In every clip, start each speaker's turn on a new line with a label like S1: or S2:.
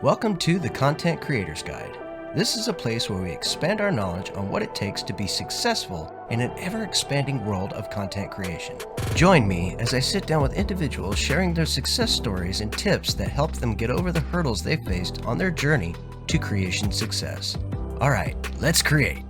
S1: Welcome to the Content Creator's Guide. This is a place where we expand our knowledge on what it takes to be successful in an ever-expanding world of content creation. Join me as I sit down with individuals sharing their success stories and tips that help them get over the hurdles they faced on their journey to creation success. All right, let's create.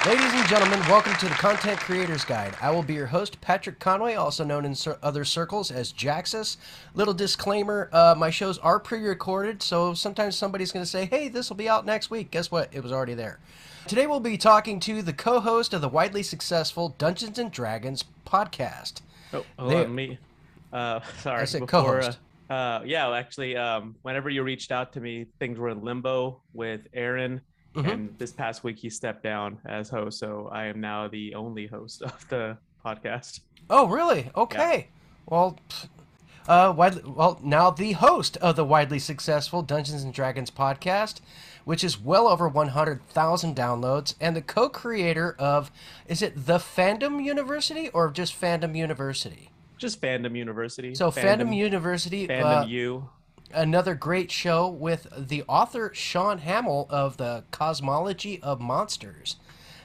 S1: Ladies and gentlemen, welcome to the Content Creator's Guide. I will be your host, Patrick Conway, also known in other circles as Jaxus. Little disclaimer, my shows are pre-recorded, so sometimes somebody's going to say, hey, this will be out next week. Guess what? It was already there. Today we'll be talking to the co-host of the widely successful Dungeons & Dragons podcast.
S2: Oh, hold on, me. Sorry.
S1: I said co-host.
S2: Whenever you reached out to me, things were in limbo with Aaron. And this past week, he stepped down as host, so I am now the only host of the podcast.
S1: Oh, really? Okay. Yeah. Well, now the host of the widely successful Dungeons & Dragons podcast, which is well over 100,000 downloads, and the co-creator of, is it the Fandom University or just Fandom University?
S2: Just Fandom University.
S1: So Fandom University.
S2: Fandom U.
S1: Another great show with the author Sean Hamill of the Cosmology of Monsters.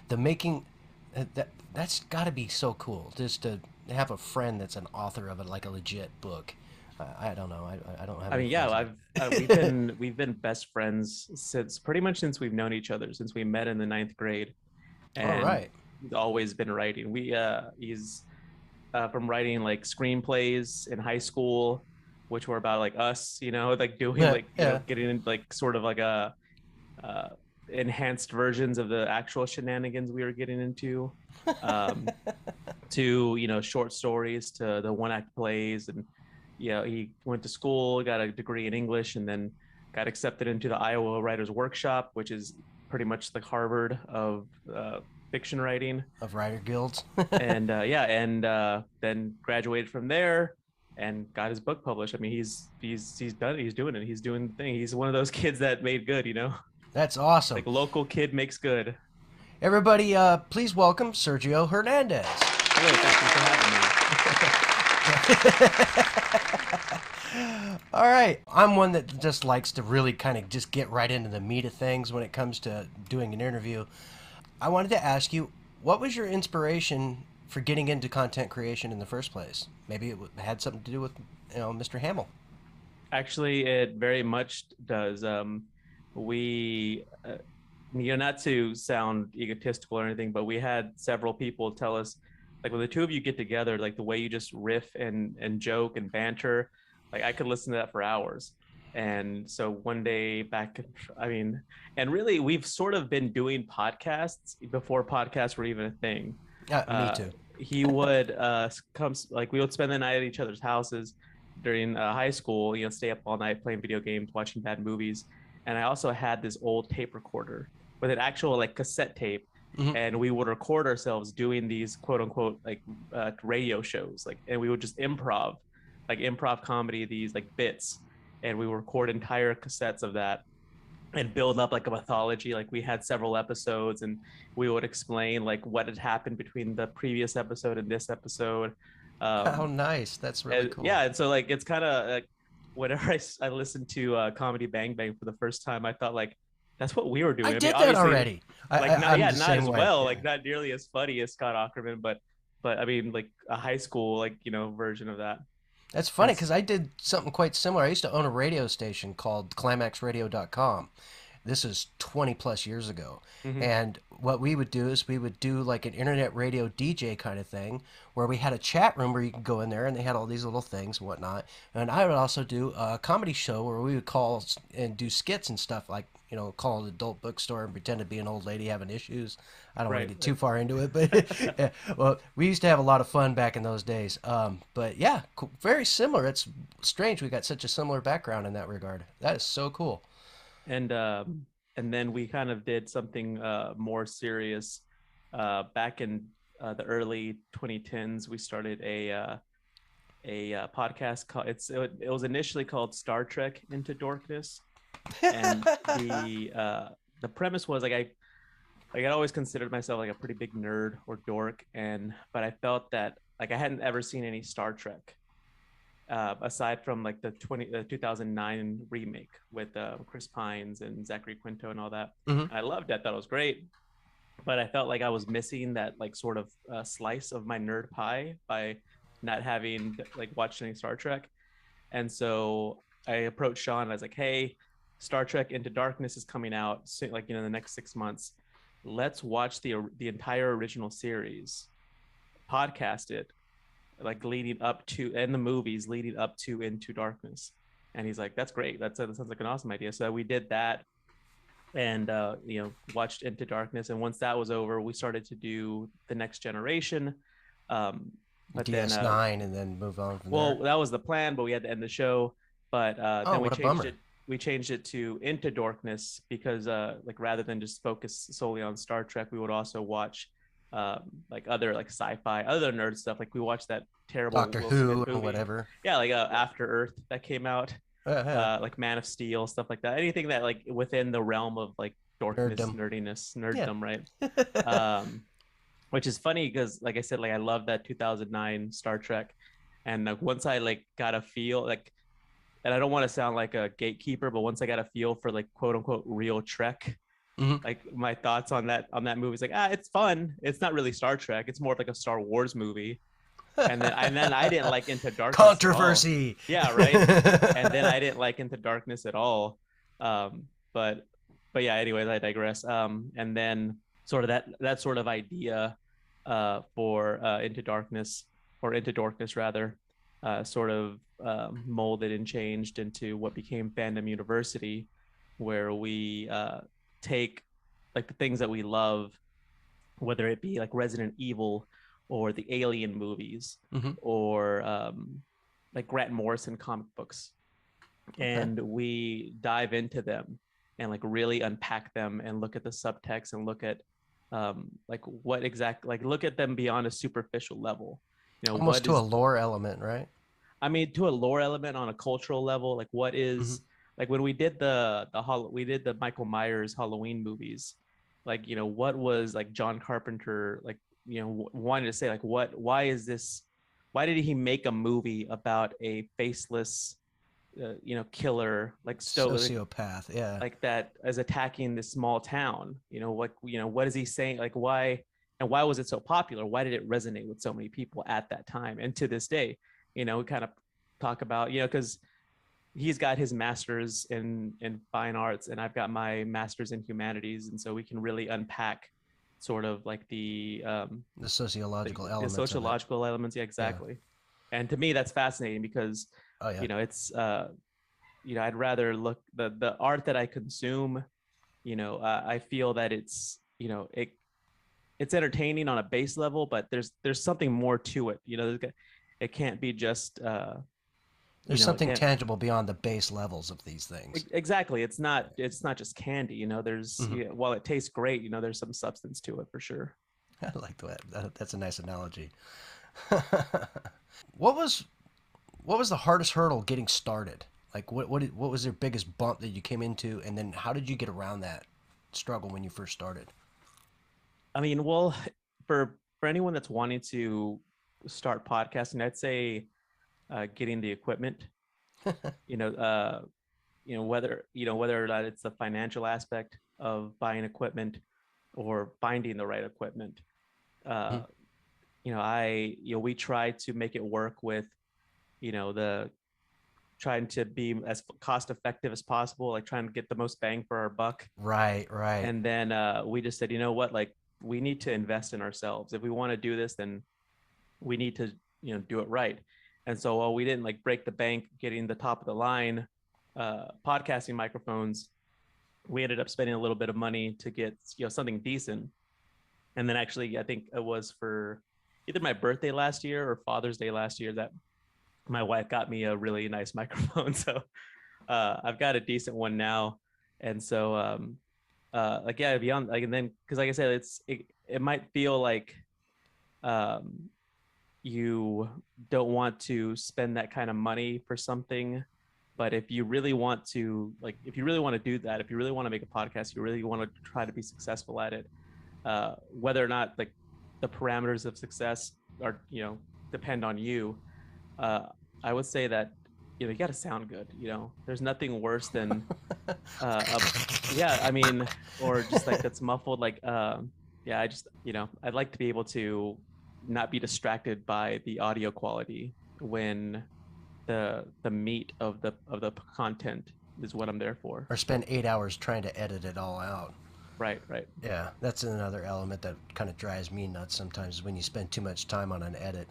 S1: That's got to be so cool, just to have a friend that's an author of a legit book. I don't know. I don't have.
S2: I mean, we've been best friends since we've known each other, since we met in the 9th grade. And
S1: all right.
S2: He's always been writing. He's from writing like screenplays in high school, which were about like us, doing getting in like sort of like a enhanced versions of the actual shenanigans we were getting into, to short stories, to the one-act plays. And he went to school, got a degree in English, and then got accepted into the Iowa Writers Workshop, which is pretty much the Harvard of fiction writing,
S1: of writer guilds.
S2: and then graduated from there and got his book published. I mean, he's done it. He's doing it. He's doing the thing. He's one of those kids that made good,
S1: That's awesome.
S2: Like local kid makes good.
S1: Everybody, please welcome Sergio Hernandez.
S2: Hello, thank you for having
S1: me. All right. I'm one that just likes to really kind of just get right into the meat of things when it comes to doing an interview. I wanted to ask you, what was your inspiration for getting into content creation in the first place? Maybe it had something to do with, Mr. Hamill.
S2: Actually, it very much does. Not to sound egotistical or anything, but we had several people tell us, like, when the two of you get together, like the way you just riff and joke and banter, like I could listen to that for hours. And so one day and really we've sort of been doing podcasts before podcasts were even a thing.
S1: Me too.
S2: He would we would spend the night at each other's houses during high school, stay up all night playing video games, watching bad movies. And I also had this old tape recorder with an actual cassette tape. And we would record ourselves doing these quote unquote radio shows, and we would just improv comedy, these bits, and we would record entire cassettes of that and build up a mythology. We had several episodes, and we would explain what had happened between the previous episode and this episode.
S1: How nice. That's really cool.
S2: Yeah. And so it's kind of whenever I listened to Comedy Bang Bang for the first time, I thought that's what we were doing.
S1: I did that already.
S2: Not as well, not nearly as funny as Scott Aukerman, but I mean a high school version of that.
S1: That's funny because I did something quite similar. I used to own a radio station called climaxradio.com. This is 20 plus years ago. And what we would do is we would do an internet radio DJ kind of thing where we had a chat room where you could go in there and they had all these little things and whatnot. And I would also do a comedy show where we would call and do skits and stuff call an adult bookstore and pretend to be an old lady having issues. I don't want to get too far into it, but yeah, well, we used to have a lot of fun back in those days. But yeah, very similar. It's strange we got such a similar background in that regard. That is so cool.
S2: And then we kind of did something more serious back in the early 2010s. We started a podcast called it was initially called Star Trek Into Dorkness, and the premise was I always considered myself a pretty big nerd or dork, but I felt that like I hadn't ever seen any Star Trek aside from like the 2009 remake with Chris Pines and Zachary Quinto and all that.
S1: Mm-hmm.
S2: And I loved it. Thought it was great, but I felt like I was missing that like sort of slice of my nerd pie by not having like watched any Star Trek. And so I approached Sean and I was like, "Hey, Star Trek Into Darkness is coming out like the next 6 months. Let's watch the entire original series, podcast it, like leading up to, and the movies leading up to Into Darkness." And he's like, "That's great. That sounds like an awesome idea." So we did that, and watched Into Darkness. And once that was over, we started to do the Next Generation. But
S1: DS9 and then move on from
S2: well,
S1: there.
S2: that was the plan, but we had to end the show. But
S1: Oh,
S2: then we
S1: what a
S2: changed
S1: bummer.
S2: it. We changed it to Into Darkness because, like, rather than just focus solely on Star Trek, we would also watch like other like sci-fi, other nerd stuff. Like we watched that terrible
S1: Doctor
S2: Will Smith
S1: Who and
S2: movie,
S1: whatever.
S2: yeah, like After Earth that came out,
S1: Yeah.
S2: like Man of Steel, stuff like that. Anything that like within the realm of like dorkness,
S1: Nerddom.
S2: nerdiness,
S1: Yeah.
S2: nerddom, right? Um, which is funny because, like I said, like I love that 2009 Star Trek, and like once I like got a feel like, and I don't want to sound like a gatekeeper, but once I got a feel for like quote unquote real Trek,
S1: Mm-hmm.
S2: like my thoughts on that movie is like, it's fun. It's not really Star Trek. It's more of like a Star Wars movie. And then I didn't like Into Darkness at all.
S1: Controversy.
S2: Yeah, right. And then I didn't like Into Darkness at all. Um, but yeah. Anyways, I digress. And then sort of that sort of idea for Into Darkness, or Into Darkness rather, sort of molded and changed into what became Fandom University, where we take like the things that we love, whether it be like Resident Evil or the Alien movies,
S1: Mm-hmm.
S2: or like Grant Morrison comic books,
S1: Okay.
S2: and we dive into them and like really unpack them and look at the subtext and look at like what exactly, like look at them beyond a superficial level.
S1: Almost
S2: What
S1: to a
S2: is,
S1: lore element, right?
S2: I mean, to a lore element on a cultural level, like what
S1: Mm-hmm.
S2: is, like when we did we did the Michael Myers Halloween movies, like what was like John Carpenter like wanted to say, like why is this, why did he make a movie about a faceless killer like
S1: Sociopath. Yeah.
S2: like that is attacking this small town? What is he saying, like why, and why was it so popular? Why did it resonate with so many people at that time and to this day? We kind of talk about, because he's got his master's in fine arts and I've got my master's in humanities, and so we can really unpack sort of like
S1: The sociological
S2: the
S1: elements of it.
S2: sociological elements. Yeah,
S1: Yeah.
S2: exactly. And to me that's fascinating because
S1: Oh yeah.
S2: it's I'd rather look the art that I consume, I feel that it's it's entertaining on a base level, but there's something more to it. It can't be just
S1: There's
S2: it
S1: something
S2: can't,
S1: tangible beyond the base levels of these things.
S2: exactly. It's not just candy. There's,
S1: Mm-hmm.
S2: while it tastes great, there's some substance to it for sure.
S1: I like that. That's a nice analogy. what was what was the hardest hurdle getting started? Like what was your biggest bump that you came into, and then how did you get around that struggle when you first started?
S2: I mean, well, for anyone that's wanting to start podcasting, I'd say getting the equipment. you know uh whether or not it's the financial aspect of buying equipment or finding the right equipment.
S1: Mm-hmm.
S2: uh we try to make it work with the trying to be as cost effective as possible, like trying to get the most bang for our buck.
S1: Right, right.
S2: And then we just said, what, like we need to invest in ourselves. If we want to do this, then we need to do it right. And so while we didn't like break the bank getting the top of the line podcasting microphones, we ended up spending a little bit of money to get something decent. And then actually I think it was for either my birthday last year or Father's Day last year that my wife got me a really nice microphone. So I've got a decent one now. And so like, yeah, beyond like, and then because like I said, it might feel like um you don't want to spend that kind of money for something, but if you really want to, like if you really want to do that, if you really want to make a podcast, you really want to try to be successful at it, whether or not like the parameters of success are depend on you, uh, I would say that you got to sound good. There's nothing worse than a yeah, I mean, or just like that's muffled. Like yeah, I just I'd like to be able to not be distracted by the audio quality when the meat of the content is what I'm there for.
S1: Or spend 8 hours trying to edit it all out.
S2: Right, right.
S1: Yeah, that's another element that kind of drives me nuts sometimes is when you spend too much time on an edit.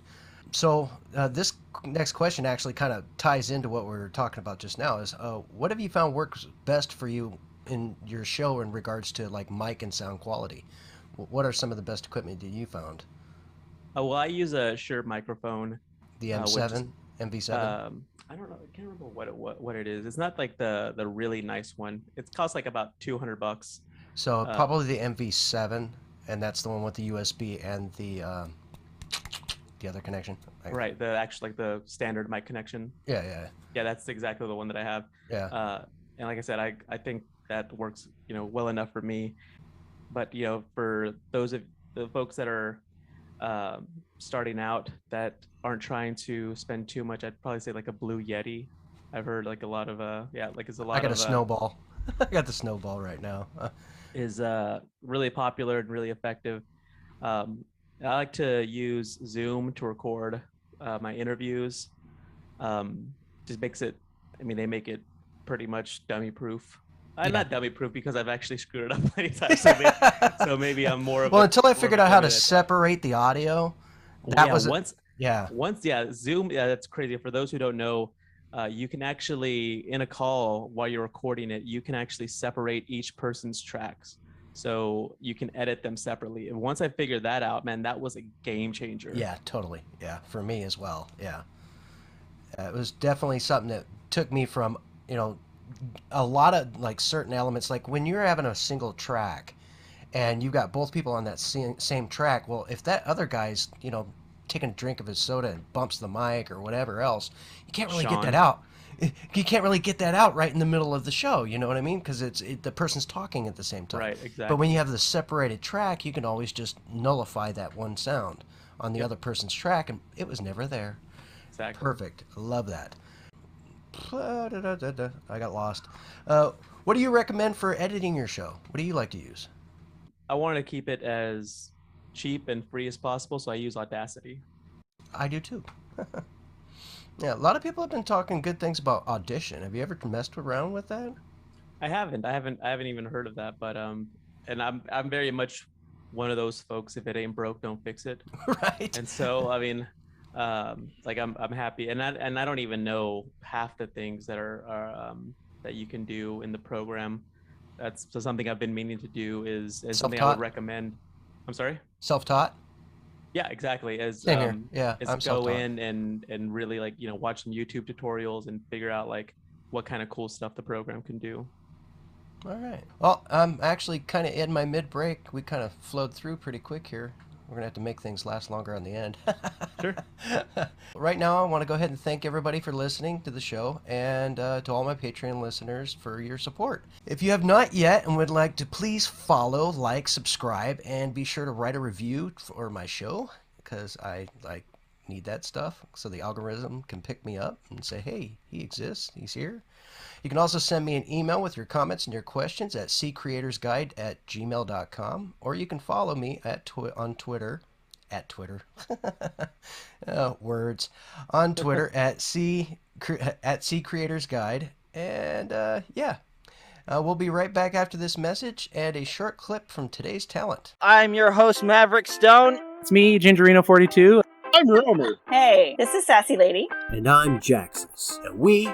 S1: So this next question actually kind of ties into what we were talking about just now. Is what have you found works best for you in your show in regards to like mic and sound quality? What are some of the best equipment that you found?
S2: Well, I use a Shure microphone,
S1: The
S2: which is
S1: M7, MV7.
S2: I don't know, I can't remember what it is. It's not like the really nice one. It costs like about $200.
S1: So
S2: Uh,
S1: probably the MV7, and that's the one with the USB and the other connection.
S2: right, the actual like the standard mic connection.
S1: Yeah, yeah,
S2: Yeah, that's exactly the one that I have.
S1: yeah.
S2: And like I said, I think that works well enough for me. But for those of the folks that are starting out that aren't trying to spend too much, I'd probably say like a Blue Yeti. I've heard like a lot of yeah, like it's a
S1: I
S2: lot
S1: got a
S2: of
S1: snowball. I got the snowball right now.
S2: is really popular and really effective. um I like to use Zoom to record my interviews. um just makes it, I mean, they make it pretty much dummy proof. I'm
S1: Yeah.
S2: not dummy proof because I've actually screwed it up many times, so maybe I'm more of
S1: Well,
S2: a
S1: until I
S2: more of
S1: figured
S2: a
S1: out how
S2: dummy
S1: to
S2: than that.
S1: separate the audio,
S2: Well,
S1: that
S2: yeah,
S1: was a yeah.
S2: yeah, Zoom, yeah, that's crazy. For those who don't know, you can actually, in a call while you're recording it, you can actually separate each person's tracks. So you can edit them separately. And once I figured that out, man, that was a game changer.
S1: Yeah, totally. Yeah, for me as well. Yeah. It was definitely something that took me from, you know, a lot of like certain elements. Like when you're having a single track and you've got both people on that same track, well, if that other guy's, taking a drink of his soda and bumps the mic or whatever else, you can't really get that
S2: Sean.
S1: out. You can't really get that out right in the middle of the show. You know what I mean? Because the person's talking at the same time.
S2: Right,
S1: But when you
S2: exactly.
S1: have the separated track, you can always just nullify that one sound on the
S2: Yep,
S1: other person's track, and it was never there.
S2: exactly.
S1: Perfect. I love that. I got lost. What do you recommend for editing your show? What do you like to use?
S2: I wanted to keep it as cheap and free as possible, so I use Audacity.
S1: I do too. Yeah, a lot of people have been talking good things about Audition. Have you ever messed around with that?
S2: I haven't even heard of that, but and I'm very much one of those folks. If it ain't broke, don't fix it.
S1: Right?
S2: And so, I mean, like I'm happy, and I don't even know half the things are that you can do in the program. That's so something I've been meaning to do is something I would
S1: Self-taught?
S2: recommend. I'm sorry.
S1: Self-taught?
S2: Yeah, exactly.
S1: Same here. Yeah,
S2: As
S1: I'm
S2: go
S1: self-taught.
S2: in and really like watch some YouTube tutorials and figure out like what kind of cool stuff the program can do.
S1: All right. Well, I'm actually kind of in my mid-break. We kind of flowed through pretty quick here. We're going to have to make things last longer on the end.
S2: Sure.
S1: Right now, I want to go ahead and thank everybody for listening to the show and to all my Patreon listeners for your support. If you have not yet and would like to please follow, like, subscribe, and be sure to write a review for my show because I need that stuff so the algorithm can pick me up and say, hey, he exists, he's here. You can also send me an email with your comments and your questions at ccreatorsguide@gmail.com, or you can follow me on Twitter, at Twitter, words, on Twitter at ccreatorsguide. And yeah, we'll be right back after this message and a short clip from today's talent.
S3: I'm your host, Maverick Stone.
S4: It's me, Gingerino42.
S5: I'm Romer.
S6: Hey, this is Sassy Lady.
S1: And I'm Jaxus. And we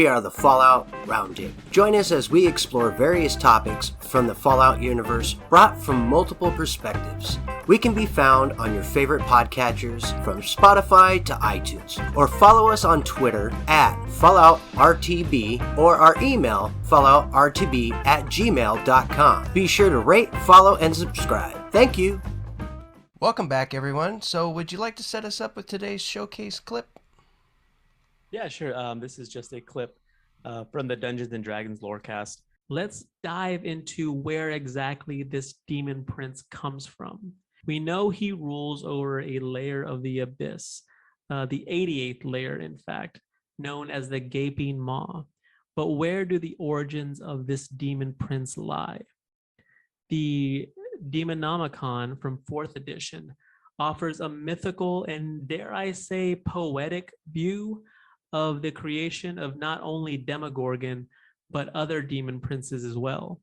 S1: are the Fallout Roundtable. Join us as we explore various topics from the Fallout universe brought from multiple perspectives. We can be found on your favorite podcatchers from Spotify to iTunes, or follow us on Twitter at FalloutRTB or our email falloutrtb@gmail.com. Be sure to rate, follow, and subscribe. Thank you. Welcome back, everyone. So would you like to set us up with today's showcase clip?
S2: Yeah, sure. This is just a clip from the Dungeons and Dragons lorecast. Let's dive into where exactly this demon prince comes from. We know he rules over a layer of the abyss,
S5: the 88th layer, in fact, known as the Gaping Maw. But where do the origins of this demon prince lie? The Demonomicon from 4th edition offers a mythical and, dare I say, poetic view of the creation of not only Demogorgon, but other demon princes as well.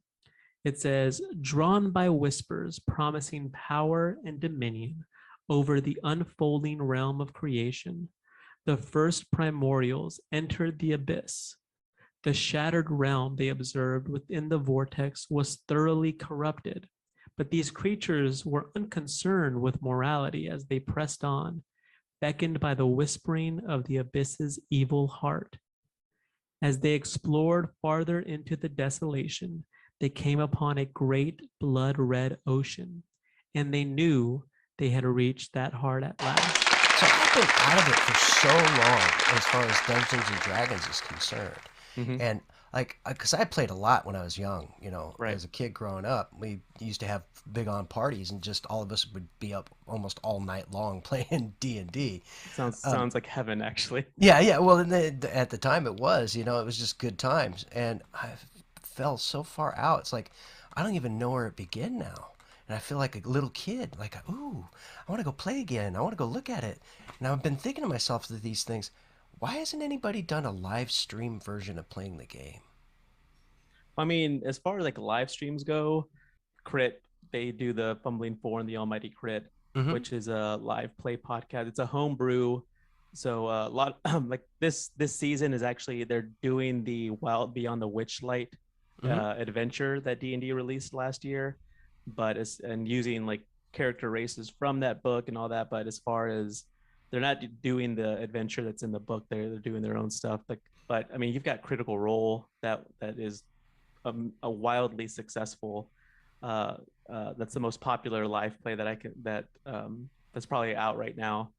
S5: It says, drawn by whispers promising power and dominion over the unfolding realm of creation, the first primordials entered the abyss. The shattered realm they observed within the vortex was thoroughly corrupted, but these creatures were unconcerned with morality as they pressed on, beckoned by the whispering of the abyss's evil heart. As they explored farther into the desolation, they came upon a great blood-red ocean, and they knew they had reached that heart at last.
S1: So I've been out of it for so long as far as Dungeons and Dragons is concerned. And like, because I played a lot when I was young, you know, as a kid growing up, we used to have big on parties and just all of us would be up almost all night long playing D&D.
S2: Sounds like heaven, actually.
S1: Yeah. Well, at the time it was, you know, it was just good times. And I fell so far out. It's like, I don't even know where it began now. And I feel like a little kid, like, ooh, I want to go play again. I want to go look at it. And I've been thinking to myself that these things, why hasn't anybody done a live stream version of playing the game?
S2: I mean, as far as like live streams go, Crit, they do the Fumbling Four and the Almighty Crit, which is a live play podcast. It's a homebrew. So a lot like this season is actually they're doing the Wild Beyond the Witchlight adventure that D&D released last year, but and using like character races from that book and all that. But as far as they're not doing the adventure that's in the book, they're doing their own stuff. But I mean, you've got Critical Role that is a wildly successful. That's the most popular live play that that's probably out right now.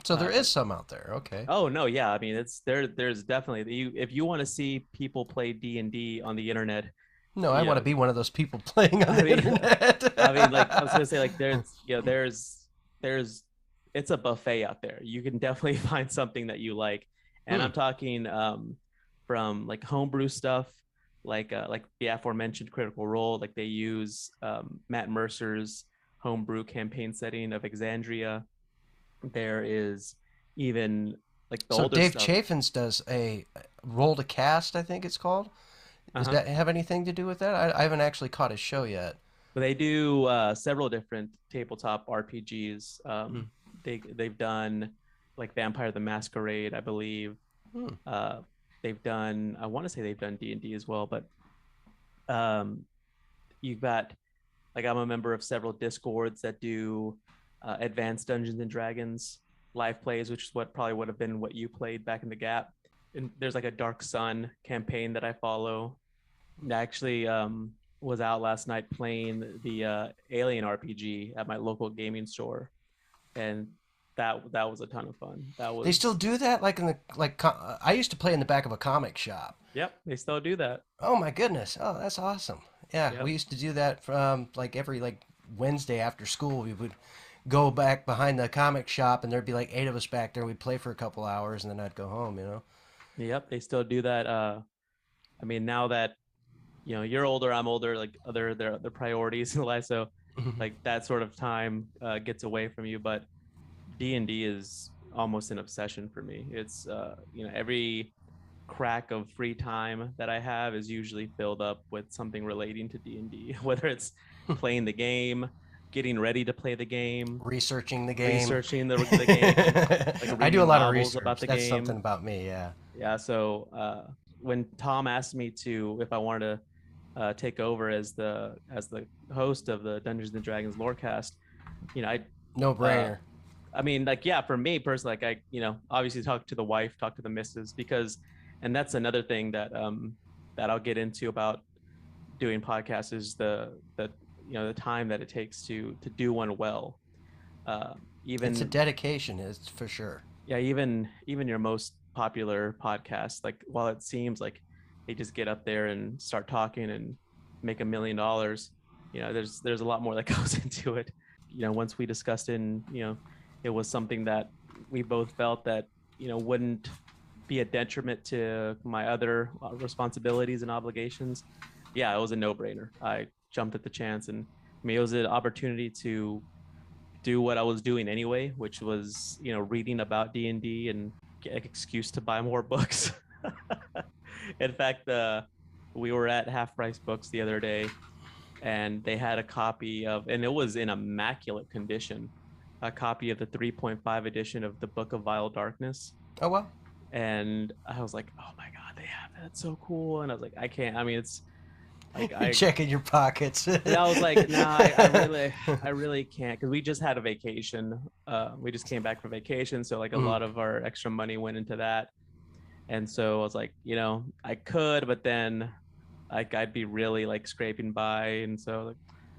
S1: So there is some out there. Okay.
S2: Oh no, yeah. I mean, there's definitely if you want to see people play D&D on the internet.
S1: No, I want to be one of those people playing on the internet.
S2: I mean, like I was gonna say, like there's it's a buffet out there. You can definitely find something that you like, and I'm talking from like homebrew stuff, like the aforementioned Critical Role. Like they use Matt Mercer's homebrew campaign setting of Exandria. There is even like the older
S1: Dave
S2: stuff.
S1: Chaffins does a Roll to Cast, I think it's called. Does that have anything to do with that? I haven't actually caught his show yet.
S2: But they do several different tabletop RPGs. They've done like Vampire the Masquerade, I believe. They've done, I want to say they've done D&D as well, but you've got, like, I'm a member of several Discords that do advanced Dungeons and Dragons live plays, which is what probably would have been what you played back in the Gap. And there's like a Dark Sun campaign that I follow. I actually was out last night playing the Alien RPG at my local gaming store, and that was a ton of fun.
S1: They still do that, like I used to play in the back of a comic shop.
S2: Yep, they still do that.
S1: Oh my goodness! Oh, that's awesome. Yeah, we used to do that from like every Wednesday after school. We would go back behind the comic shop, and there'd be like 8 of us back there. We'd play for a couple hours, and then I'd go home. You know.
S2: Yep, they still do that. I mean, now that you're older, I'm older. Like their priorities in life, so like that sort of time gets away from you. But D&D is almost an obsession for me. It's every crack of free time that I have is usually filled up with something relating to D&D, whether it's playing the game, getting ready to play the game,
S1: researching the game,
S2: the game. Like
S1: I do a lot of research
S2: about the
S1: That's
S2: game.
S1: something about me.
S2: Yeah. So when Tom asked me if I wanted to take over as the host of the Dungeons and Dragons lorecast,
S1: no brainer.
S2: I mean, for me personally, obviously talk to the wife, talk to the missus, and that's another thing that I'll get into about doing podcasts is the time that it takes to do one well. Even
S1: it's a dedication, is for sure.
S2: Yeah, even your most popular podcast, like while it seems like they just get up there and start talking and make $1 million, there's a lot more that goes into it. Once we discussed it, and it was something that we both felt that, wouldn't be a detriment to my other responsibilities and obligations, yeah, it was a no-brainer. I jumped at the chance, and I mean, it was an opportunity to do what I was doing anyway, which was, reading about DandD and get an excuse to buy more books. In fact, we were at Half Price Books the other day, and they had a copy of, and it was in immaculate condition, a copy of the 3.5 edition of the Book of Vile Darkness.
S1: Oh, well.
S2: And I was like, oh my God, they have that. It's so cool. And I was like, I can't, I mean, it's like,
S1: You're checking your pockets.
S2: and I was like, nah, I really can't, because we just had a vacation. We just came back from vacation, so like a lot of our extra money went into that. And so I was like, I could, but then I'd be really like scraping by, and so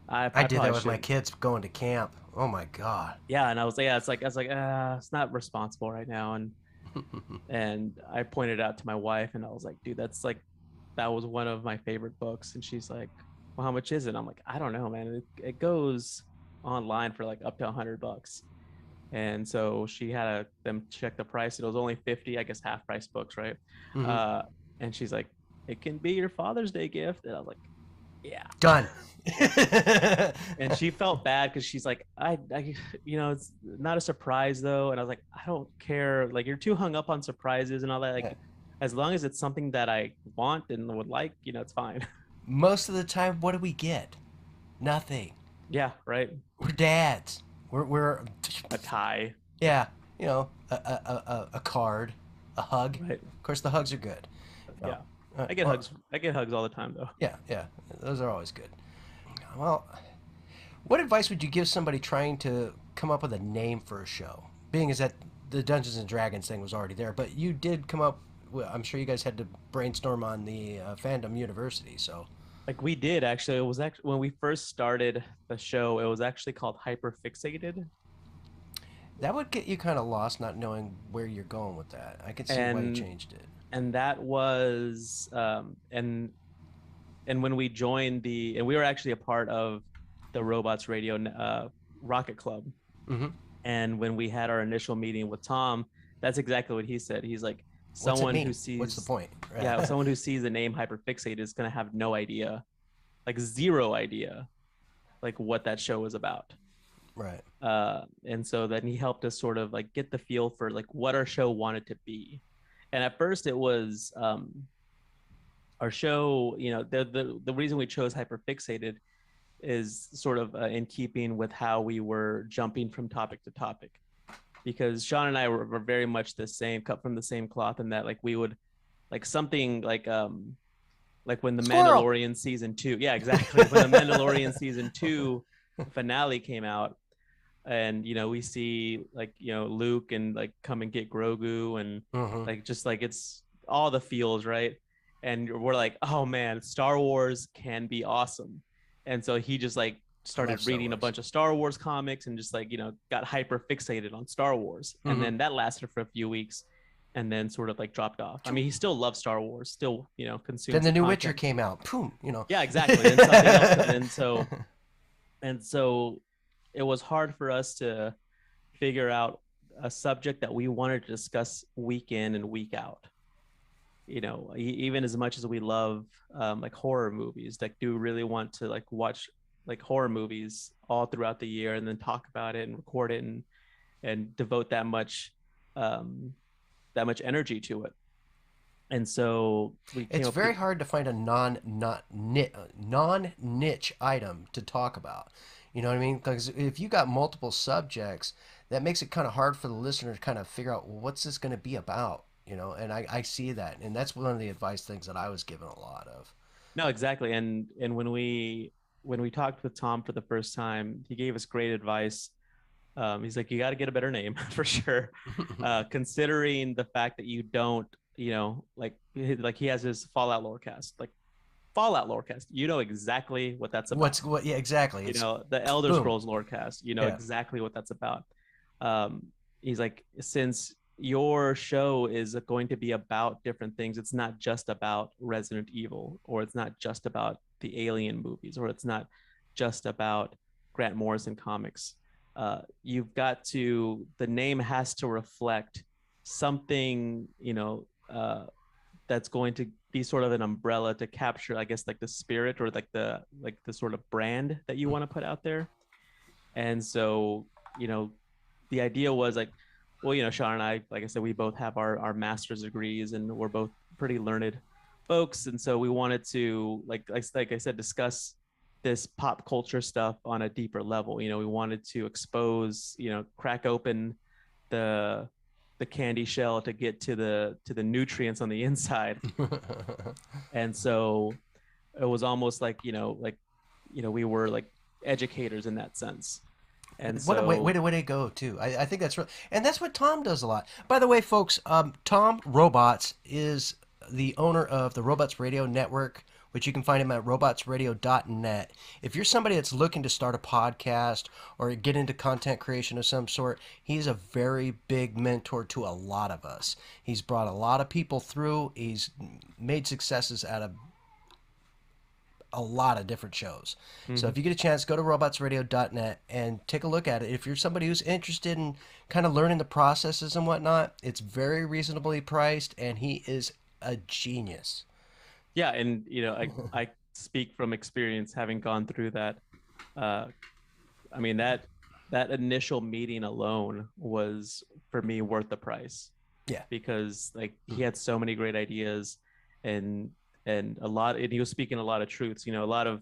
S2: like
S1: I did that with my kids going to camp. Oh my God.
S2: Yeah, and I was like, it's not responsible right now, and I pointed out to my wife, and I was like, dude, that was one of my favorite books. And she's like, well, how much is it? I'm like, I don't know, man. It goes online for like up to $100. And so she had them check the price. It was only 50, I guess, half price books, right? And she's like, it can be your Father's Day gift. And I was like, yeah,
S1: done.
S2: And she felt bad because she's like, I it's not a surprise though. And I was like, I don't care, like, you're too hung up on surprises and all that, like, yeah, as long as it's something that I want and would like, it's fine.
S1: Most of the time, what do we get? Nothing.
S2: Yeah, right.
S1: We're dads. We're
S2: a tie.
S1: Yeah, a card, a hug.
S2: Right.
S1: Of course, the hugs are good.
S2: Yeah. I get hugs. I get hugs all the time, though.
S1: Yeah. Those are always good. Well, what advice would you give somebody trying to come up with a name for a show? Being as that the Dungeons and Dragons thing was already there, but you did come up. I'm sure you guys had to brainstorm on the Fandom University. So,
S2: like, we did actually. It was actually when we first started the show. It was actually called Hyperfixated.
S1: That would get you kind of lost, not knowing where you're going with that. I can see why you changed it.
S2: And that was and when we joined and we were actually a part of the Robots Radio Rocket Club.
S1: Mm-hmm.
S2: And when we had our initial meeting with Tom, that's exactly what he said. He's like, someone who sees,
S1: what's the point? Right.
S2: Yeah, someone who sees the name Hyperfixated is going to have no idea, like zero idea, like what that show is about.
S1: Right.
S2: And so then he helped us sort of like get the feel for like what our show wanted to be. And at first it was our show, the reason we chose Hyperfixated is sort of in keeping with how we were jumping from topic to topic, because Sean and I were very much the same, cut from the same cloth, in that like we would like something like when the
S1: Squirrel.
S2: Mandalorian season 2, yeah, exactly, when the Mandalorian season 2 finale came out, and we see like Luke and like come and get Grogu, and like just like it's all the feels, right? And we're like, oh man, Star Wars can be awesome. And so he just like started reading a bunch of Star Wars comics and just like got hyper fixated on Star Wars. And then that lasted for a few weeks and then sort of like dropped off. I mean, he still loves Star Wars, still consumes.
S1: Then the new
S2: content.
S1: Witcher came out, boom,
S2: Yeah, exactly. And something else. And so it was hard for us to figure out a subject that we wanted to discuss week in and week out. Even as much as we love like horror movies, like do really want to like watch like horror movies all throughout the year and then talk about it and record it and devote that much energy to it. And so
S1: it's very hard to find a non-niche item to talk about. You know what I mean? Because if you got multiple subjects, that makes it kind of hard for the listener to kind of figure out, well, what's this going to be about? And I see that, and that's one of the advice things that I was given a lot of.
S2: No, exactly. And when we talked with Tom for the first time, he gave us great advice. He's like, you got to get a better name for sure. Considering the fact that you don't, like he has his Fallout lorecast, like Fallout lorecast. You know exactly what that's about.
S1: Yeah, exactly.
S2: The Elder Scrolls lorecast. Exactly what that's about. He's like, since your show is going to be about different things, it's not just about Resident Evil, or it's not just about the Alien movies, or it's not just about Grant Morrison comics. you've got to, the name has to reflect something, that's going to be sort of an umbrella to capture, I guess, like the spirit or like the sort of brand that you want to put out there. And so, the idea was like, well, Sean and I, like I said, we both have our master's degrees and we're both pretty learned folks. And so we wanted to, like I said, discuss this pop culture stuff on a deeper level. We wanted to expose, crack open the candy shell to get to the nutrients on the inside. And so it was almost like, we were like educators in that sense. And
S1: What a
S2: so
S1: way to go too. I think that's and that's what Tom does a lot. By the way, folks, Tom Robots is the owner of the Robots Radio Network, which you can find him at robotsradio.net. If you're somebody that's looking to start a podcast or get into content creation of some sort, he's a very big mentor to a lot of us. He's brought a lot of people through. He's made successes out of a lot of different shows. Mm-hmm. So if you get a chance, go to robotsradio.net and take a look at it. If you're somebody who's interested in kind of learning the processes and whatnot, it's very reasonably priced, and he is a genius.
S2: Yeah, and I speak from experience, having gone through that. I mean, that initial meeting alone was for me worth the price.
S1: Yeah,
S2: because like he had so many great ideas, and he was speaking a lot of truths. A lot of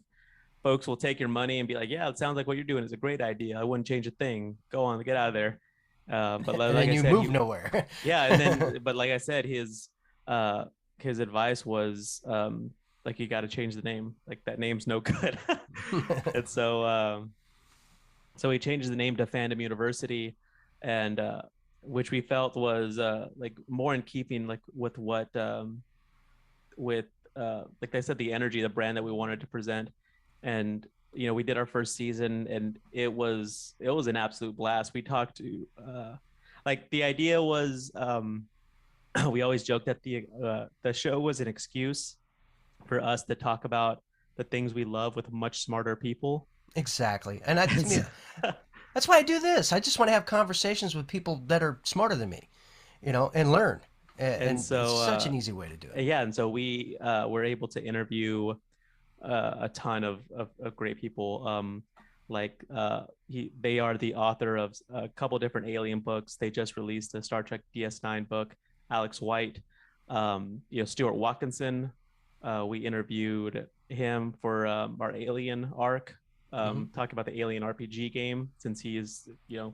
S2: folks will take your money and be like, yeah, it sounds like what you're doing is a great idea. I wouldn't change a thing. Go on, get out of there. But like,
S1: and then you move nowhere.
S2: Yeah, and then but like I said, his advice was like, you got to change the name. Like, that name's no good. And so he changed the name to Fandom University, and which we felt was like more in keeping like with what like I said, the energy, the brand that we wanted to present. And we did our first season, and it was an absolute blast. We talked to like, the idea was we always joked that the show was an excuse for us to talk about the things we love with much smarter people.
S1: Exactly. And that's why I do this. I just want to have conversations with people that are smarter than me, and learn. And so it's such an easy way to do it.
S2: Yeah. And so we were able to interview a ton of great people. They are the author of a couple different Alien books. They just released a Star Trek DS9 book. Alex White, Stuart Watkinson. We interviewed him for our Alien arc, talking about the Alien RPG game, since he is, a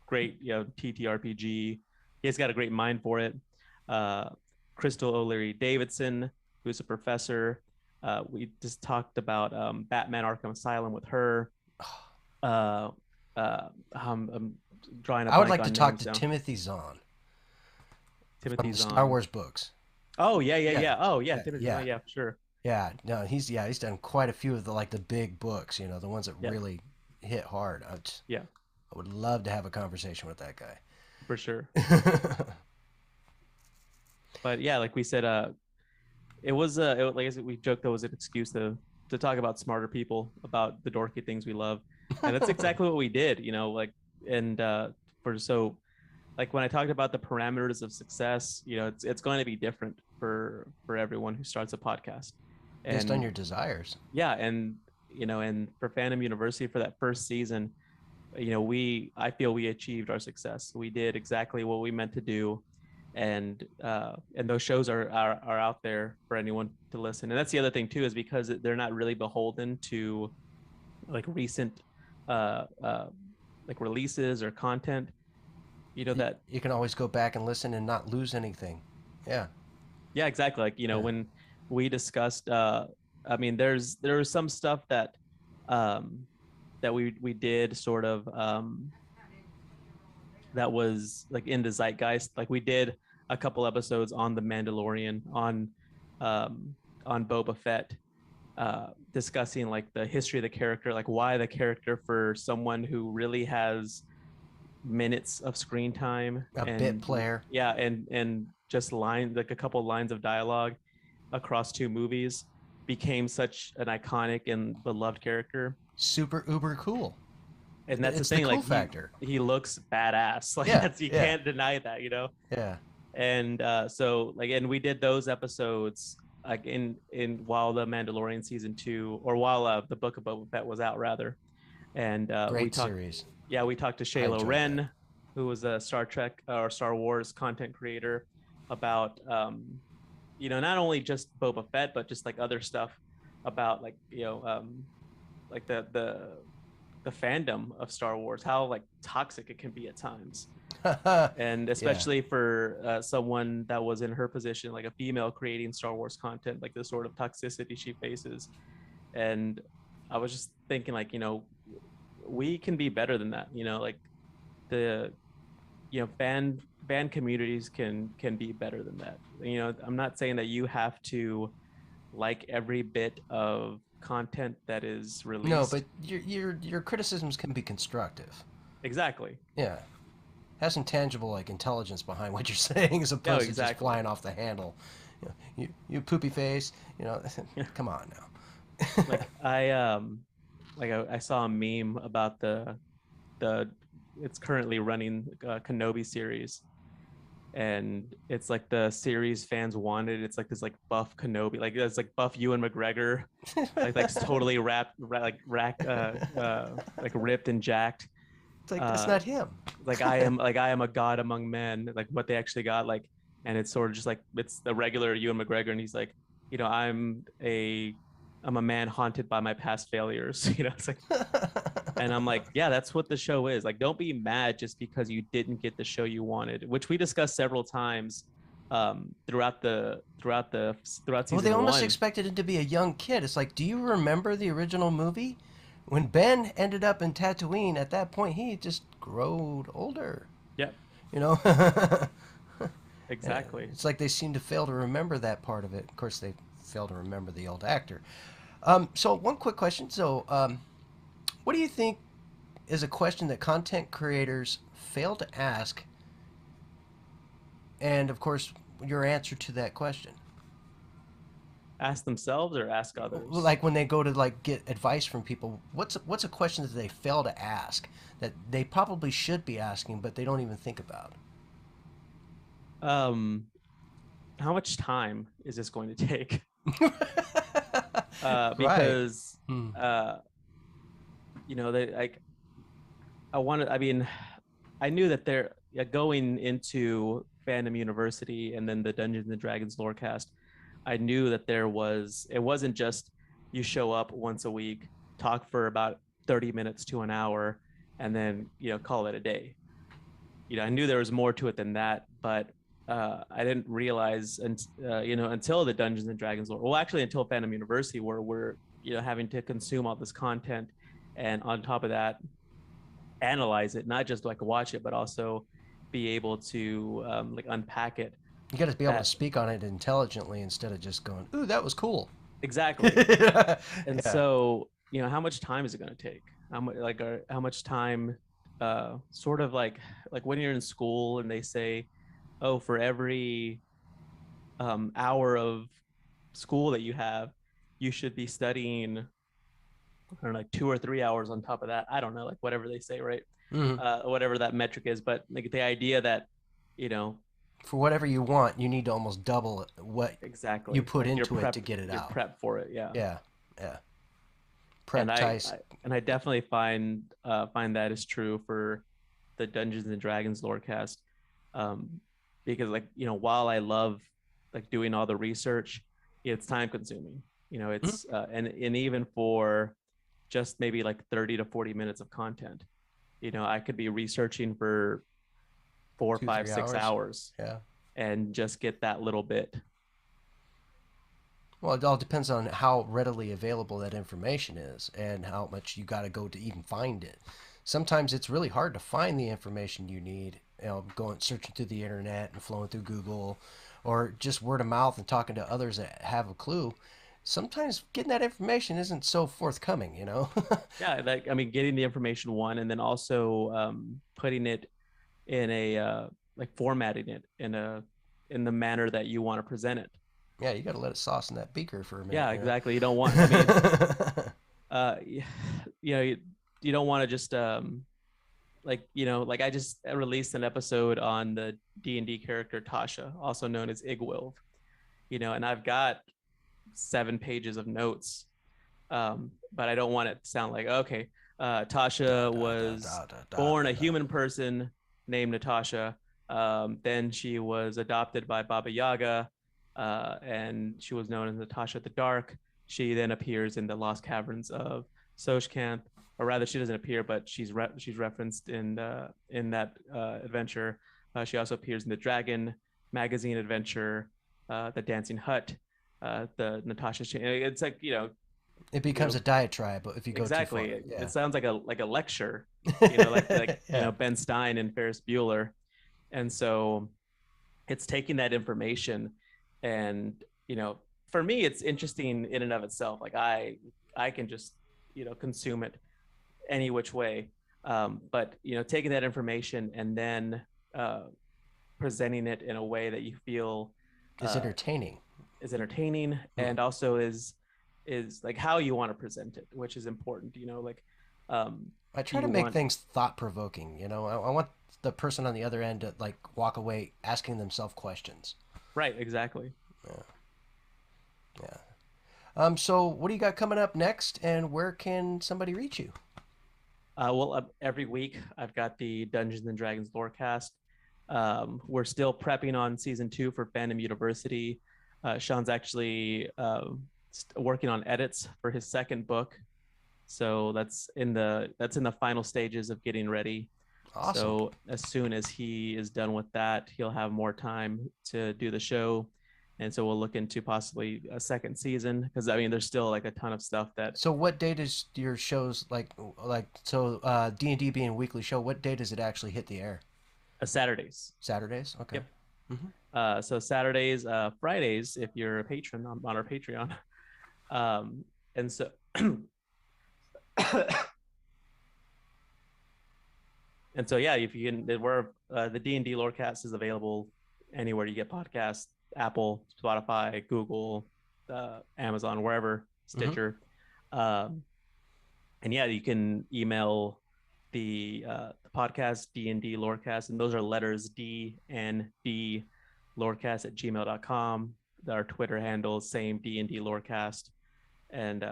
S2: great, TTRPG. He's got a great mind for it. Crystal O'Leary Davidson, who's a professor. We just talked about Batman Arkham Asylum with her. I'm drawing a blank.
S1: I would like to talk to
S2: now.
S1: Timothy Zahn.
S2: Timothy Zahn.
S1: Star Wars books.
S2: Oh yeah. Oh yeah, Timothy Zahn, yeah, sure.
S1: Yeah, no, he's done quite a few of the big books, the ones that really hit hard. I would love to have a conversation with that guy.
S2: For sure. But yeah, like we said, it was like I said, we joked that was an excuse to talk about smarter people, about the dorky things we love, and that's exactly what we did. Like when I talked about the parameters of success, it's going to be different for everyone who starts a podcast,
S1: based on your desires.
S2: Yeah, and and for Fandom University, for that first season, I feel we achieved our success. We did exactly what we meant to do, and those shows are out there for anyone to listen. And that's the other thing too, is because they're not really beholden to like recent like releases or content. That
S1: you can always go back and listen and not lose anything. Yeah
S2: exactly. Like when we discussed I mean, there was some stuff that that we did sort of that was like in the zeitgeist. Like we did a couple episodes on The Mandalorian, on Boba Fett, discussing like the history of the character, like why the character, for someone who really has minutes of screen time,
S1: bit player,
S2: and just like a couple lines of dialogue across 2 movies, became such an iconic and beloved character.
S1: Super uber cool.
S2: And that's
S1: It's
S2: the thing,
S1: the cool
S2: like
S1: factor.
S2: he looks badass. Like you can't deny that, you know?
S1: Yeah.
S2: And so like, and we did those episodes like in while the Mandalorian season 2, or while the Book of Boba Fett was out rather. And
S1: Great series.
S2: Yeah, we talked to Shayla Wren, who was a Star Trek or Star Wars content creator, about you know, not only just Boba Fett, but just like other stuff about like, you know, like the fandom of Star Wars, how like toxic it can be at times. And especially for someone that was in her position, like a female creating Star Wars content, like the sort of toxicity she faces. And I was just thinking, like, you know, we can be better than that, you know, like the, you know, fan communities can be better than that. You know, I'm not saying that you have to like every bit of content that is released.
S1: No, but your criticisms can be constructive.
S2: Exactly.
S1: Yeah. Has some tangible like intelligence behind what you're saying, as opposed to just flying off the handle. You know, you poopy face. You know, come on now.
S2: Like I saw a meme about the it's currently running Kenobi series, and it's like the series fans wanted. It's like this like buff Kenobi, like it's like buff Ewan McGregor, like totally like ripped and jacked.
S1: It's like that's not him.
S2: Like I am a god among men. Like what they actually got, like, and it's sort of just like it's the regular Ewan McGregor, and he's like, you know, I'm a man haunted by my past failures. You know, it's like, and I'm like, yeah, that's what the show is. Like, don't be mad just because you didn't get the show you wanted, which we discussed several times throughout season
S1: Well, they almost
S2: 1.
S1: expected it to be a young kid. It's like, do you remember the original movie? When Ben ended up in Tatooine, at that point, he just growed older.
S2: Yeah.
S1: You know?
S2: Exactly.
S1: It's like they seem to fail to remember that part of it. Of course, they fail to remember the old actor. So one quick question. So what do you think is a question that content creators fail to ask? And, of course, your answer to that question.
S2: Ask themselves or ask others?
S1: Like when they go to like get advice from people, what's a question that they fail to ask that they probably should be asking, but they don't even think about?
S2: How much time is this going to take? Because you know, they like I knew that they're going into Fandom University and then the Dungeons and Dragons Lorecast. I knew that it wasn't just you show up once a week, talk for about 30 minutes to an hour, and then, you know, call it a day. You know, I knew there was more to it than that, but I didn't realize, you know, until the Dungeons and Dragons lore, well, actually until Fandom University, where we're, you know, having to consume all this content, and on top of that, analyze it, not just like watch it, but also be able to like unpack it.
S1: You got to be able to speak on it intelligently instead of just going, "Ooh, that was cool."
S2: Exactly. And so, you know, how much time is it going to take? How much time? Sort of like when you're in school and they say, "Oh, for every hour of school that you have, you should be studying, I don't know, like 2 or 3 hours on top of that." I don't know, like whatever they say, right? Whatever that metric is, but like the idea that, you know,
S1: for whatever you want, you need to almost double what you put
S2: like
S1: into it to get it out.
S2: Prep for it, yeah.
S1: Prep
S2: and I definitely find that is true for the Dungeons and Dragons Lorecast, because, like, you know, while I love like doing all the research, it's time consuming. You know, it's and even for just maybe like 30 to 40 minutes of content, you know, I could be researching for 4, 5, 6 hours.
S1: Yeah.
S2: And just get that little bit.
S1: Well, it all depends on how readily available that information is and how much you got to go to even find it. Sometimes it's really hard to find the information you need, you know, going searching through the internet and flowing through Google, or just word of mouth and talking to others that have a clue. Sometimes getting that information isn't so forthcoming, you know.
S2: Yeah, like, I mean, getting the information, one, and then also putting it in a like formatting it in the manner that you want to present it.
S1: Yeah, you got to let it sauce in that beaker for a minute.
S2: Yeah,
S1: you know?
S2: exactly. You don't want, I mean, you know, don't want to just like I just released an episode on the D&D character Tasha, also known as Igwilv, and I've got 7 pages of notes, but I don't want it to sound like, okay, Tasha was born a human person named Natasha. Then she was adopted by Baba Yaga, and she was known as Natasha the Dark. She then appears in the Lost Caverns of Soshkanth, or rather, she doesn't appear, but she's referenced in that adventure. She also appears in the Dragon magazine adventure, the Dancing Hut, the Natasha. It's like
S1: it becomes a diatribe if you go
S2: exactly.
S1: too far. Yeah.
S2: It sounds like a lecture,
S1: Yeah.
S2: Ben Stein and Ferris Bueller, and so it's taking that information, and for me, it's interesting in and of itself. Like I can just consume it any which way, but taking that information and then presenting it in a way that you feel
S1: is entertaining
S2: and also is like how you want to present it, which is important.
S1: I try to make things thought-provoking. I want the person on the other end to like walk away asking themselves questions.
S2: Right, exactly.
S1: Yeah. So what do you got coming up next, and where can somebody reach you?
S2: Well, every week I've got the Dungeons and Dragons lorecast. We're still prepping on season 2 for Fandom University. Sean's actually working on edits for his second book, so that's in the final stages of getting ready.
S1: Awesome.
S2: So as soon as he is done with that, he'll have more time to do the show, and so we'll look into possibly a second season, because there's still like a ton of stuff that.
S1: So what date is your shows like D&D being a weekly show? What day does it actually hit the air?
S2: Saturdays.
S1: Saturdays. Okay.
S2: Yep.
S1: Mm-hmm.
S2: So Saturdays, Fridays, if you're a patron on our Patreon, and so. And so, yeah, if you can, the D&D Lorecast is available anywhere you get podcasts: Apple, Spotify, Google, Amazon, wherever, Stitcher. And yeah, you can email the podcast D&D Lorecast, and those are letters DandD lorecast@gmail.com. Our Twitter handle, same D&D Lorecast. And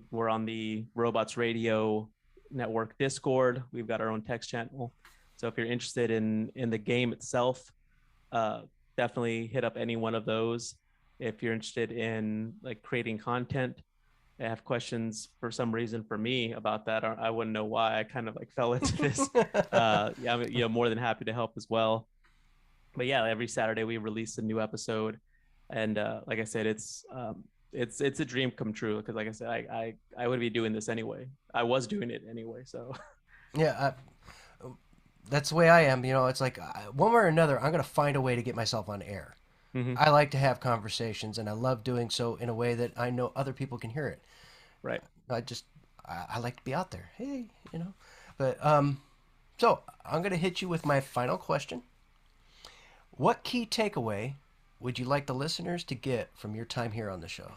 S2: we're on the Robots Radio Network Discord. We've got our own text channel, so if you're interested in the game itself, definitely hit up any one of those. If you're interested in like creating content, I have questions for some reason for me about that, I wouldn't know why I kind of like fell into this. Yeah, I'm more than happy to help as well. But yeah, every Saturday we release a new episode, and like I said, it's a dream come true, because like I said, I would be doing this anyway. I was doing it anyway, so.
S1: Yeah, that's the way I am. It's like one way or another, I'm gonna find a way to get myself on air.
S2: Mm-hmm.
S1: I like to have conversations, and I love doing so in a way that I know other people can hear it.
S2: Right.
S1: I like to be out there. Hey, But so I'm gonna hit you with my final question. What key takeaway would you like the listeners to get from your time here on the show?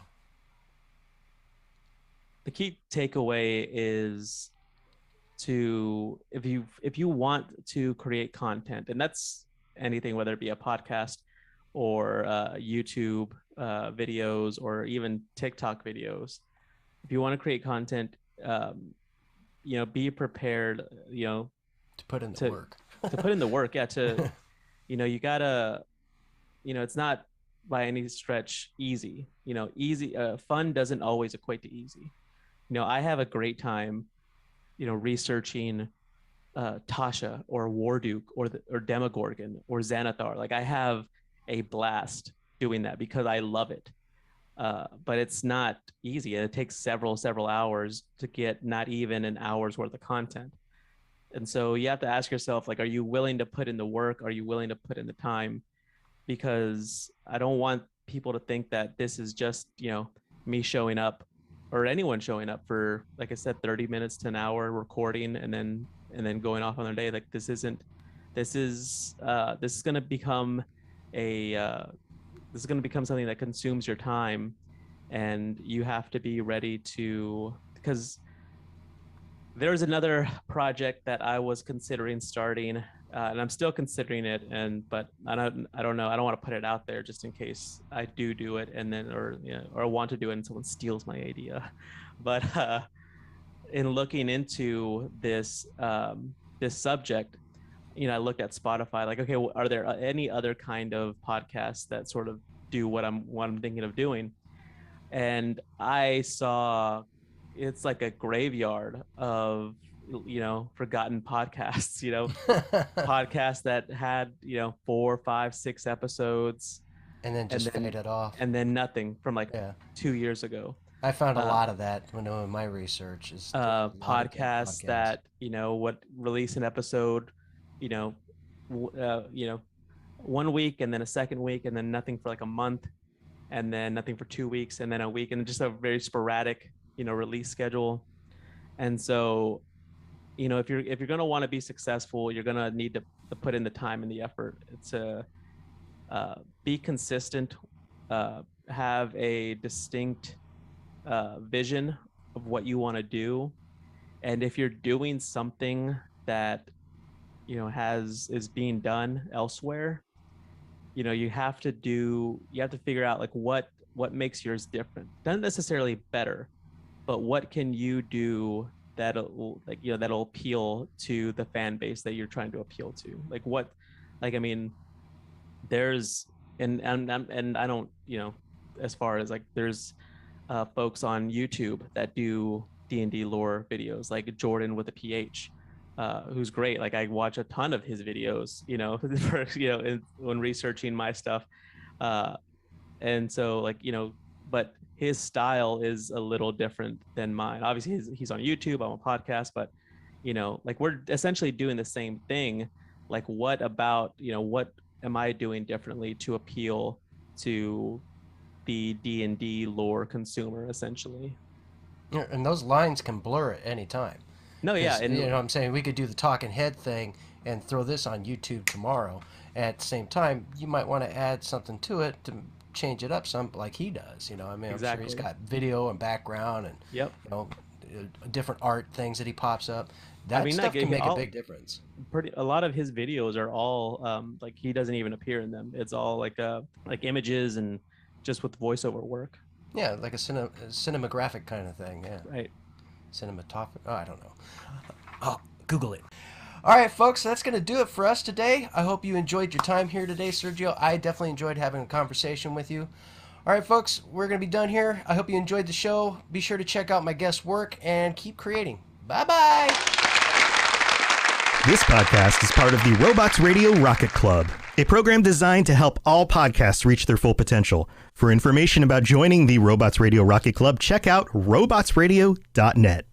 S2: The key takeaway is to, if you want to create content, and that's anything, whether it be a podcast or YouTube videos or even TikTok videos. If you want to create content, be prepared,
S1: to put in the work.
S2: To put in the work, yeah. You gotta, it's not by any stretch easy. Fun doesn't always equate to easy. I have a great time, researching Tasha or Warduke or Demogorgon or Xanathar. Like, I have a blast doing that because I love it. But it's not easy, and it takes several hours to get not even an hour's worth of content. And so you have to ask yourself, like, are you willing to put in the work? Are you willing to put in the time? Because I don't want people to think that this is just, me showing up, or anyone showing up for, like I said, 30 minutes to an hour recording and then going off on their day. Like, this is going to become something that consumes your time, and you have to be ready to, because There was another project that I was considering starting, and I'm still considering it. But I don't know. I don't want to put it out there just in case I do it, and then or want to do it and someone steals my idea. But in looking into this this subject, I looked at Spotify. Like, okay, are there any other kind of podcasts that sort of do what I'm thinking of doing? And I saw it's like a graveyard of forgotten podcasts, podcasts that had 4, 5, 6 episods
S1: and then just faded off,
S2: and then nothing from 2 years ago.
S1: I found a lot of that when doing my research. Is
S2: podcasts that would release an episode 1 week, and then a second week, and then nothing for like a month, and then nothing for 2 weeks, and then a week, and just a very sporadic release schedule. And so if you're going to want to be successful, you're going to need to put in the time and the effort to be consistent, have a distinct vision of what you want to do. And if you're doing something that is being done elsewhere, you have to figure out like what makes yours different. Not necessarily better, but what can you do that'll appeal to the fan base that you're trying to appeal to? There's and I don't, as far as like there's folks on YouTube that do DandD lore videos, like Jordan with a PH, who's great. Like I watch a ton of his videos, when researching my stuff. And so but his style is a little different than mine. Obviously he's on YouTube, I'm on podcast, but we're essentially doing the same thing. Like what about, what am I doing differently to appeal to the DandD lore consumer, essentially?
S1: Yeah, and those lines can blur at any time.
S2: No, yeah. And
S1: what I'm saying, we could do the talking head thing and throw this on YouTube tomorrow. At the same time, you might want to add something to it to change it up some, like he does.
S2: Exactly.
S1: I'm sure he's got video and background and different art things that he pops up. That stuff can make a big difference.
S2: A lot of his videos are all like he doesn't even appear in them. It's all like images and just with voiceover work.
S1: Yeah, like a cinematographic kind of thing. Yeah.
S2: Right.
S1: Cinematographic. Oh, I don't know. Oh, Google it. All right, folks, that's going to do it for us today. I hope you enjoyed your time here today, Sergio. I definitely enjoyed having a conversation with you. All right, folks, we're going to be done here. I hope you enjoyed the show. Be sure to check out my guest work and keep creating. Bye-bye.
S7: This podcast is part of the Robots Radio Rocket Club, a program designed to help all podcasts reach their full potential. For information about joining the Robots Radio Rocket Club, check out robotsradio.net.